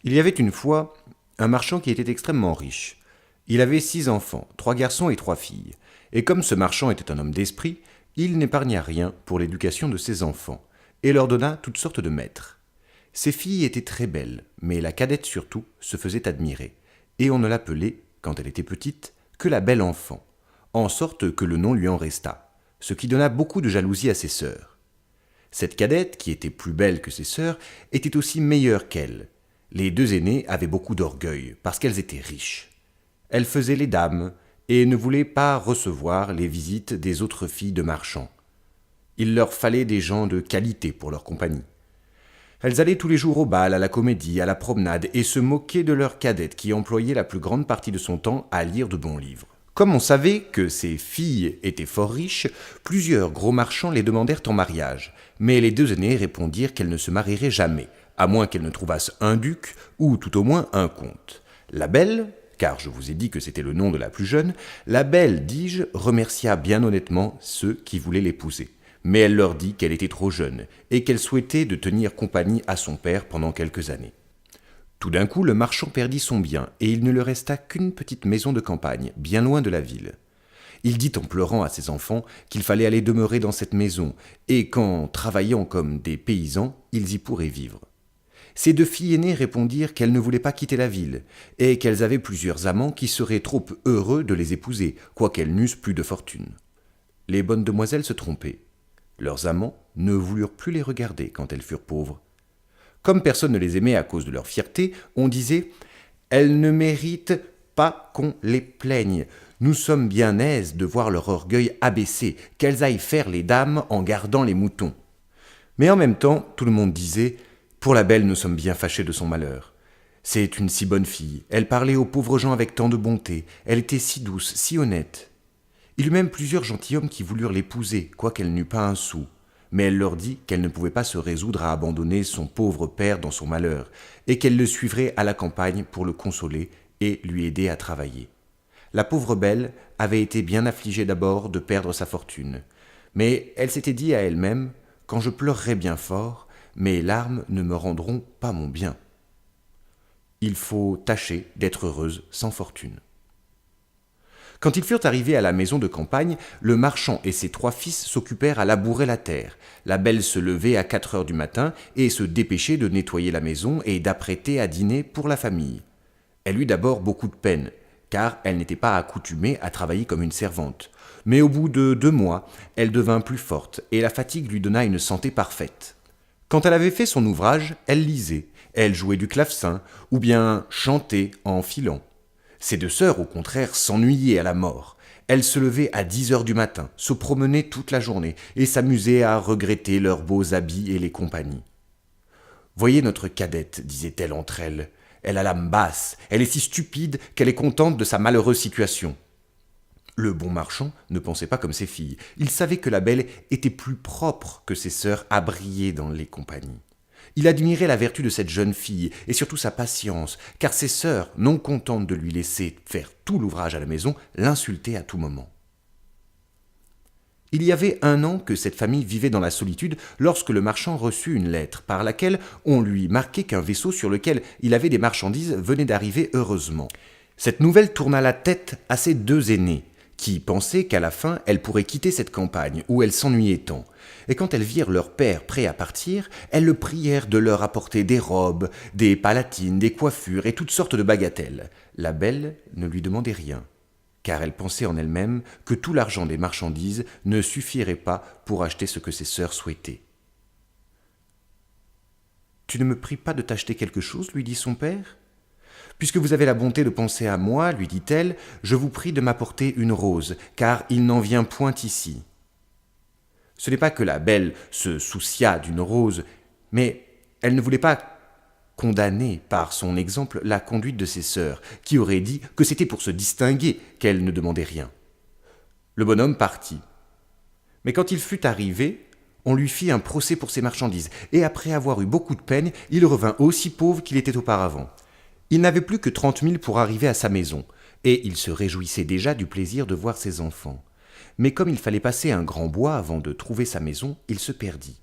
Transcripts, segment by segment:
Il y avait une fois un marchand qui était extrêmement riche. Il avait 6 enfants, 3 garçons et 3 filles. Et comme ce marchand était un homme d'esprit, il n'épargna rien pour l'éducation de ses enfants, et leur donna toutes sortes de maîtres. Ses filles étaient très belles, mais la cadette surtout se faisait admirer, et on ne l'appelait, quand elle était petite, que la belle enfant, en sorte que le nom lui en resta, ce qui donna beaucoup de jalousie à ses sœurs. Cette cadette, qui était plus belle que ses sœurs, était aussi meilleure qu'elle. Les 2 aînées avaient beaucoup d'orgueil, parce qu'elles étaient riches. Elles faisaient les dames, et ne voulaient pas recevoir les visites des autres filles de marchands. Il leur fallait des gens de qualité pour leur compagnie. Elles allaient tous les jours au bal, à la comédie, à la promenade, et se moquaient de leur cadette qui employait la plus grande partie de son temps à lire de bons livres. Comme on savait que ces filles étaient fort riches, plusieurs gros marchands les demandèrent en mariage, mais les 2 aînées répondirent qu'elles ne se marieraient jamais, à moins qu'elles ne trouvassent un duc ou tout au moins un comte. La belle, car je vous ai dit que c'était le nom de la plus jeune, la belle, dis-je, remercia bien honnêtement ceux qui voulaient l'épouser. Mais elle leur dit qu'elle était trop jeune et qu'elle souhaitait de tenir compagnie à son père pendant quelques années. Tout d'un coup, le marchand perdit son bien et il ne lui resta qu'une petite maison de campagne, bien loin de la ville. Il dit en pleurant à ses enfants qu'il fallait aller demeurer dans cette maison et qu'en travaillant comme des paysans, ils y pourraient vivre. Ses 2 filles aînées répondirent qu'elles ne voulaient pas quitter la ville et qu'elles avaient plusieurs amants qui seraient trop heureux de les épouser, quoiqu'elles n'eussent plus de fortune. Les bonnes demoiselles se trompaient. Leurs amants ne voulurent plus les regarder quand elles furent pauvres. Comme personne ne les aimait à cause de leur fierté, on disait « Elles ne méritent pas qu'on les plaigne. Nous sommes bien aises de voir leur orgueil abaissé, qu'elles aillent faire les dames en gardant les moutons. » Mais en même temps, tout le monde disait « Pour la belle, nous sommes bien fâchés de son malheur. C'est une si bonne fille, elle parlait aux pauvres gens avec tant de bonté, elle était si douce, si honnête. » Il y eut même plusieurs gentilshommes qui voulurent l'épouser, quoiqu'elle n'eût pas un sou. Mais elle leur dit qu'elle ne pouvait pas se résoudre à abandonner son pauvre père dans son malheur, et qu'elle le suivrait à la campagne pour le consoler et lui aider à travailler. La pauvre belle avait été bien affligée d'abord de perdre sa fortune, mais elle s'était dit à elle-même « Quand je pleurerai bien fort, mes larmes ne me rendront pas mon bien. » Il faut tâcher d'être heureuse sans fortune. Quand ils furent arrivés à la maison de campagne, le marchand et ses 3 fils s'occupèrent à labourer la terre. La belle se levait à 4 heures du matin et se dépêchait de nettoyer la maison et d'apprêter à dîner pour la famille. Elle eut d'abord beaucoup de peine, car elle n'était pas accoutumée à travailler comme une servante. Mais au bout de 2 mois, elle devint plus forte et la fatigue lui donna une santé parfaite. Quand elle avait fait son ouvrage, elle lisait, elle jouait du clavecin ou bien chantait en filant. Ses 2 sœurs, au contraire, s'ennuyaient à la mort. Elles se levaient à 10 heures du matin, se promenaient toute la journée et s'amusaient à regretter leurs beaux habits et les compagnies. « Voyez notre cadette, disait-elle entre elles. Elle a l'âme basse, elle est si stupide qu'elle est contente de sa malheureuse situation. » Le bon marchand ne pensait pas comme ses filles. Il savait que la belle était plus propre que ses sœurs à briller dans les compagnies. Il admirait la vertu de cette jeune fille, et surtout sa patience, car ses sœurs, non contentes de lui laisser faire tout l'ouvrage à la maison, l'insultaient à tout moment. Il y avait 1 an que cette famille vivait dans la solitude lorsque le marchand reçut une lettre par laquelle on lui marquait qu'un vaisseau sur lequel il avait des marchandises venait d'arriver heureusement. Cette nouvelle tourna la tête à ses 2 aînées, qui pensaient qu'à la fin elles pourraient quitter cette campagne où elles s'ennuyaient tant. Et quand elles virent leur père prêt à partir, elles le prièrent de leur apporter des robes, des palatines, des coiffures et toutes sortes de bagatelles. La belle ne lui demandait rien, car elle pensait en elle-même que tout l'argent des marchandises ne suffirait pas pour acheter ce que ses sœurs souhaitaient. « Tu ne me pries pas de t'acheter quelque chose ?» lui dit son père. « Puisque vous avez la bonté de penser à moi, lui dit-elle, je vous prie de m'apporter une rose, car il n'en vient point ici. » Ce n'est pas que la belle se souciât d'une rose, mais elle ne voulait pas condamner par son exemple la conduite de ses sœurs, qui auraient dit que c'était pour se distinguer qu'elle ne demandait rien. Le bonhomme partit. Mais quand il fut arrivé, on lui fit un procès pour ses marchandises, et après avoir eu beaucoup de peine, il revint aussi pauvre qu'il était auparavant. Il n'avait plus que 30 000 pour arriver à sa maison, et il se réjouissait déjà du plaisir de voir ses enfants. Mais comme il fallait passer un grand bois avant de trouver sa maison, il se perdit.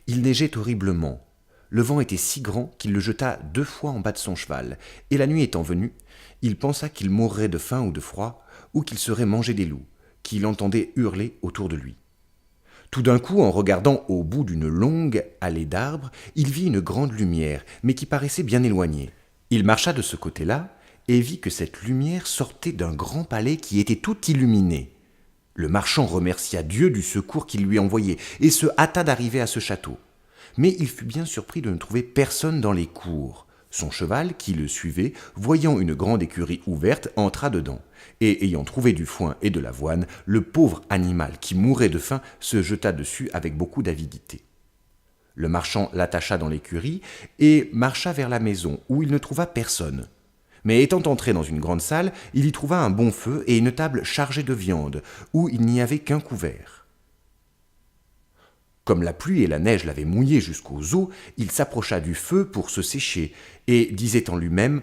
Il neigeait horriblement. Le vent était si grand qu'il le jeta 2 fois en bas de son cheval, et la nuit étant venue, il pensa qu'il mourrait de faim ou de froid, ou qu'il serait mangé des loups, qu'il entendait hurler autour de lui. Tout d'un coup, en regardant au bout d'une longue allée d'arbres, il vit une grande lumière, mais qui paraissait bien éloignée. Il marcha de ce côté-là, et vit que cette lumière sortait d'un grand palais qui était tout illuminé. Le marchand remercia Dieu du secours qu'il lui envoyait, et se hâta d'arriver à ce château. Mais il fut bien surpris de ne trouver personne dans les cours. Son cheval, qui le suivait, voyant une grande écurie ouverte, entra dedans, et ayant trouvé du foin et de l'avoine, le pauvre animal qui mourait de faim se jeta dessus avec beaucoup d'avidité. Le marchand l'attacha dans l'écurie et marcha vers la maison, où il ne trouva personne. Mais étant entré dans une grande salle, il y trouva un bon feu et une table chargée de viande, où il n'y avait qu'un couvert. Comme la pluie et la neige l'avaient mouillé jusqu'aux os, il s'approcha du feu pour se sécher, et disait en lui-même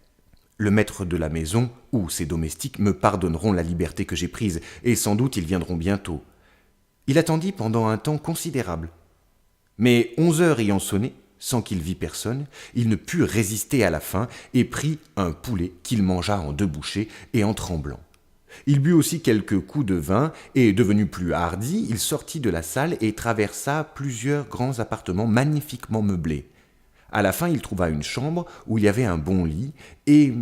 « Le maître de la maison ou ses domestiques me pardonneront la liberté que j'ai prise, et sans doute ils viendront bientôt. » Il attendit pendant un temps considérable. Mais 11 heures ayant sonné, sans qu'il vît personne, il ne put résister à la faim, et prit un poulet qu'il mangea en 2 bouchées et en tremblant. Il but aussi quelques coups de vin, et devenu plus hardi, il sortit de la salle et traversa plusieurs grands appartements magnifiquement meublés. À la fin, il trouva une chambre où il y avait un bon lit, et,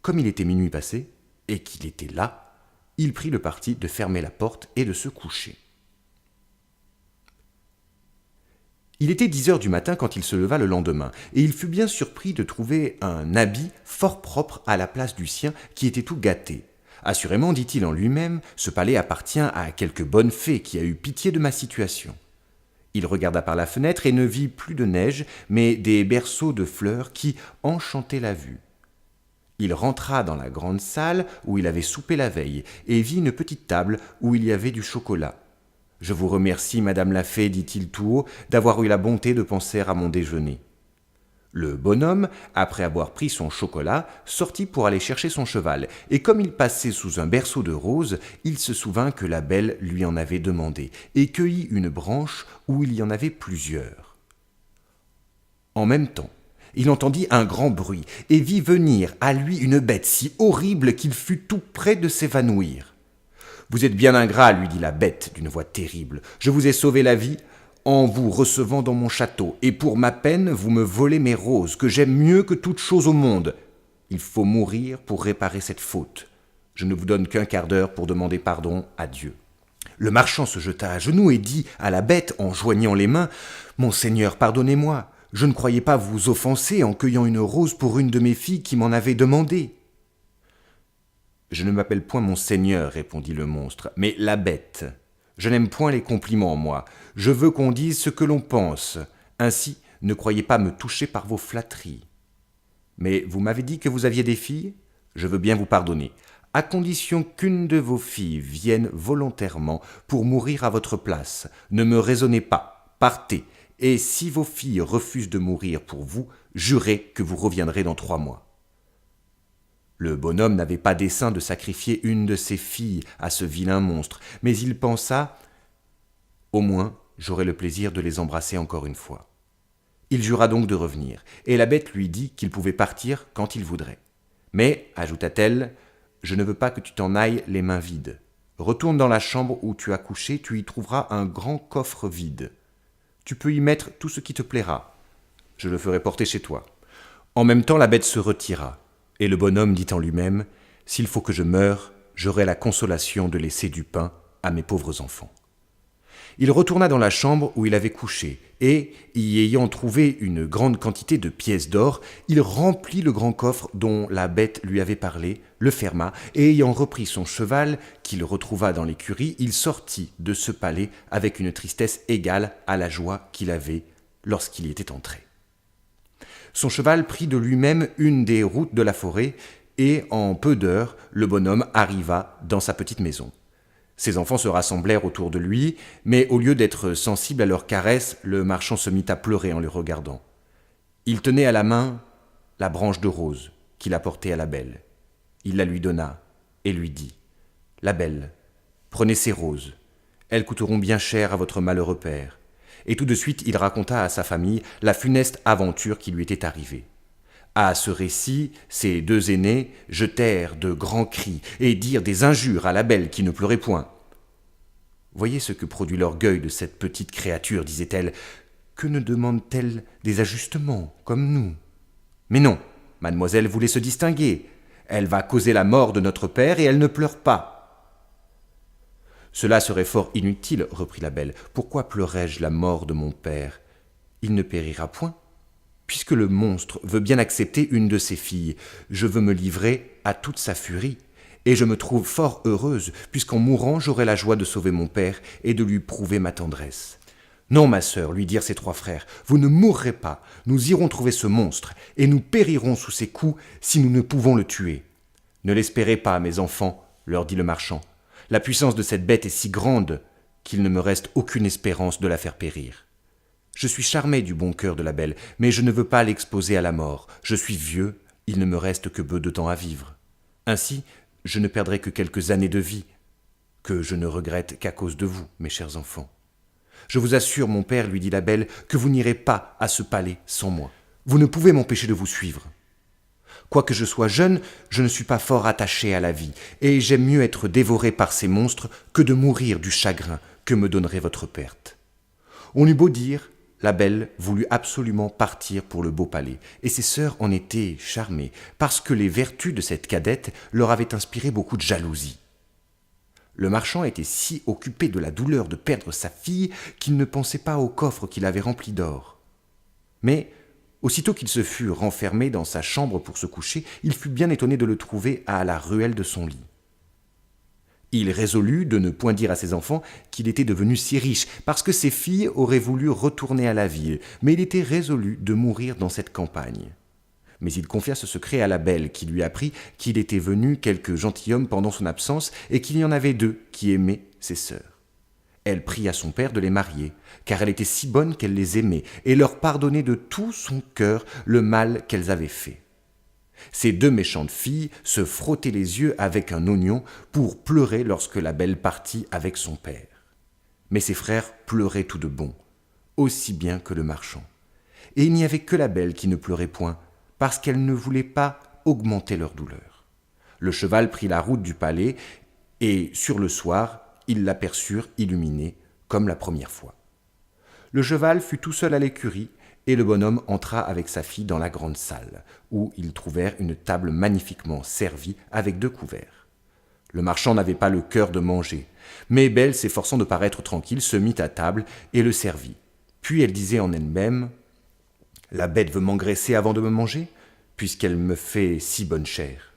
comme il était minuit passé, et qu'il était là, il prit le parti de fermer la porte et de se coucher. Il était 10 heures du matin quand il se leva le lendemain, et il fut bien surpris de trouver un habit fort propre à la place du sien, qui était tout gâté. Assurément, dit-il en lui-même, ce palais appartient à quelque bonne fée qui a eu pitié de ma situation. Il regarda par la fenêtre et ne vit plus de neige, mais des berceaux de fleurs qui enchantaient la vue. Il rentra dans la grande salle où il avait soupé la veille, et vit une petite table où il y avait du chocolat. « Je vous remercie, madame la fée, dit-il tout haut, d'avoir eu la bonté de penser à mon déjeuner. » Le bonhomme, après avoir pris son chocolat, sortit pour aller chercher son cheval, et comme il passait sous un berceau de roses, il se souvint que la belle lui en avait demandé, et cueillit une branche où il y en avait plusieurs. En même temps, il entendit un grand bruit, et vit venir à lui une bête si horrible qu'il fut tout près de s'évanouir. « Vous êtes bien ingrat, lui dit la bête d'une voix terrible. Je vous ai sauvé la vie en vous recevant dans mon château, et pour ma peine, vous me volez mes roses, que j'aime mieux que toute chose au monde. Il faut mourir pour réparer cette faute. Je ne vous donne qu'un quart d'heure pour demander pardon à Dieu. » Le marchand se jeta à genoux et dit à la bête en joignant les mains « Mon Seigneur, pardonnez-moi, je ne croyais pas vous offenser en cueillant une rose pour une de mes filles qui m'en avait demandé. » « Je ne m'appelle point mon Seigneur, répondit le monstre, mais la bête. Je n'aime point les compliments, moi. Je veux qu'on dise ce que l'on pense. Ainsi, ne croyez pas me toucher par vos flatteries. Mais vous m'avez dit que vous aviez des filles ? Je veux bien vous pardonner, à condition qu'une de vos filles vienne volontairement pour mourir à votre place. Ne me raisonnez pas, partez, et si vos filles refusent de mourir pour vous, jurez que vous reviendrez dans 3 mois. Le bonhomme n'avait pas dessein de sacrifier une de ses filles à ce vilain monstre, mais il pensa « Au moins, j'aurai le plaisir de les embrasser encore une fois. » Il jura donc de revenir, et la bête lui dit qu'il pouvait partir quand il voudrait. « Mais, ajouta-t-elle, je ne veux pas que tu t'en ailles les mains vides. Retourne dans la chambre où tu as couché, tu y trouveras un grand coffre vide. Tu peux y mettre tout ce qui te plaira. Je le ferai porter chez toi. » En même temps, la bête se retira. Et le bonhomme dit en lui-même « S'il faut que je meure, j'aurai la consolation de laisser du pain à mes pauvres enfants. » Il retourna dans la chambre où il avait couché, et, y ayant trouvé une grande quantité de pièces d'or, il remplit le grand coffre dont la bête lui avait parlé, le ferma, et ayant repris son cheval, qu'il retrouva dans l'écurie, il sortit de ce palais avec une tristesse égale à la joie qu'il avait lorsqu'il y était entré. Son cheval prit de lui-même une des routes de la forêt, et en peu d'heures, le bonhomme arriva dans sa petite maison. Ses enfants se rassemblèrent autour de lui, mais au lieu d'être sensible à leurs caresses, le marchand se mit à pleurer en les regardant. Il tenait à la main la branche de rose qu'il apportait à la belle. Il la lui donna et lui dit « La belle, prenez ces roses, elles coûteront bien cher à votre malheureux père. Et tout de suite il raconta à sa famille la funeste aventure qui lui était arrivée. À ce récit, ses deux aînés jetèrent de grands cris et dirent des injures à la belle qui ne pleurait point. « Voyez ce que produit l'orgueil de cette petite créature, disait-elle. Que ne demande-t-elle des ajustements, comme nous ? Mais non, mademoiselle voulait se distinguer. Elle va causer la mort de notre père et elle ne pleure pas. »« Cela serait fort inutile, reprit la belle. Pourquoi pleurerais-je la mort de mon père ? Il ne périra point. Puisque le monstre veut bien accepter une de ses filles, je veux me livrer à toute sa furie. Et je me trouve fort heureuse, puisqu'en mourant, j'aurai la joie de sauver mon père et de lui prouver ma tendresse. Non, ma sœur, lui dirent ses trois frères, vous ne mourrez pas, nous irons trouver ce monstre, et nous périrons sous ses coups si nous ne pouvons le tuer. Ne l'espérez pas, mes enfants, leur dit le marchand. La puissance de cette bête est si grande qu'il ne me reste aucune espérance de la faire périr. Je suis charmé du bon cœur de la belle, mais je ne veux pas l'exposer à la mort. Je suis vieux, il ne me reste que peu de temps à vivre. Ainsi, je ne perdrai que quelques années de vie, que je ne regrette qu'à cause de vous, mes chers enfants. Je vous assure, mon père, lui dit la belle, que vous n'irez pas à ce palais sans moi. Vous ne pouvez m'empêcher de vous suivre. Quoique je sois jeune, je ne suis pas fort attaché à la vie, et j'aime mieux être dévoré par ces monstres que de mourir du chagrin que me donnerait votre perte. » On eut beau dire, la belle voulut absolument partir pour le beau palais, et ses sœurs en étaient charmées, parce que les vertus de cette cadette leur avaient inspiré beaucoup de jalousie. Le marchand était si occupé de la douleur de perdre sa fille qu'il ne pensait pas au coffre qu'il avait rempli d'or. Mais, aussitôt qu'il se fut renfermé dans sa chambre pour se coucher, il fut bien étonné de le trouver à la ruelle de son lit. Il résolut de ne point dire à ses enfants qu'il était devenu si riche, parce que ses filles auraient voulu retourner à la ville, mais il était résolu de mourir dans cette campagne. Mais il confia ce secret à la belle, qui lui apprit qu'il était venu quelque gentilhomme pendant son absence et qu'il y en avait deux qui aimaient ses sœurs. Elle pria son père de les marier, car elle était si bonne qu'elle les aimait et leur pardonnait de tout son cœur le mal qu'elles avaient fait. Ces deux méchantes filles se frottaient les yeux avec un oignon pour pleurer lorsque la belle partit avec son père. Mais ses frères pleuraient tout de bon, aussi bien que le marchand. Et il n'y avait que la belle qui ne pleurait point, parce qu'elle ne voulait pas augmenter leur douleur. Le cheval prit la route du palais, et sur le soir, ils l'aperçurent illuminée comme la première fois. Le cheval fut tout seul à l'écurie, et le bonhomme entra avec sa fille dans la grande salle, où ils trouvèrent une table magnifiquement servie avec 2 couverts. Le marchand n'avait pas le cœur de manger, mais Belle, s'efforçant de paraître tranquille, se mit à table et le servit. Puis elle disait en elle-même « La bête veut m'engraisser avant de me manger, puisqu'elle me fait si bonne chère. »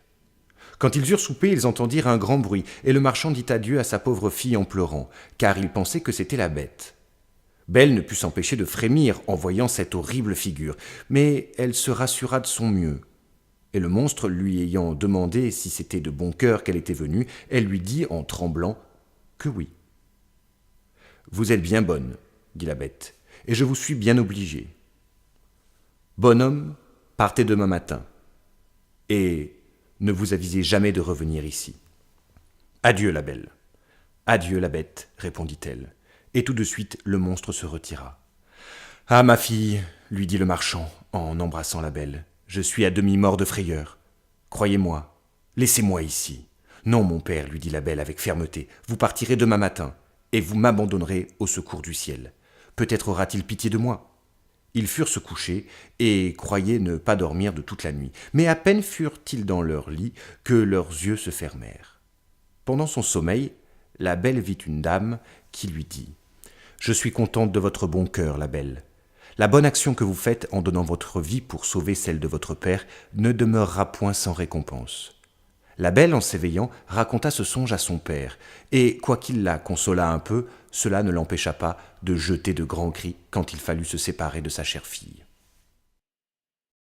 Quand ils eurent soupé, ils entendirent un grand bruit, et le marchand dit adieu à sa pauvre fille en pleurant, car il pensait que c'était la bête. Belle ne put s'empêcher de frémir en voyant cette horrible figure, mais elle se rassura de son mieux. Et le monstre lui ayant demandé si c'était de bon cœur qu'elle était venue, elle lui dit en tremblant que oui. « Vous êtes bien bonne, dit la bête, et je vous suis bien obligé. Bonhomme, partez demain matin, et ne vous avisez jamais de revenir ici. Adieu, la belle. Adieu, la bête, répondit-elle. Et tout de suite, le monstre se retira. « Ah, ma fille, lui dit le marchand, en embrassant la belle, je suis à demi-mort de frayeur. Croyez-moi, laissez-moi ici. Non, mon père, lui dit la belle avec fermeté, vous partirez demain matin, et vous m'abandonnerez au secours du ciel. Peut-être aura-t-il pitié de moi. » Ils furent se coucher, et croyaient ne pas dormir de toute la nuit. Mais à peine furent-ils dans leur lit que leurs yeux se fermèrent. Pendant son sommeil, la belle vit une dame qui lui dit « Je suis contente de votre bon cœur, la belle. La bonne action que vous faites en donnant votre vie pour sauver celle de votre père ne demeurera point sans récompense. » La belle, en s'éveillant, raconta ce songe à son père, et quoiqu'il la consolât un peu, cela ne l'empêcha pas de jeter de grands cris quand il fallut se séparer de sa chère fille.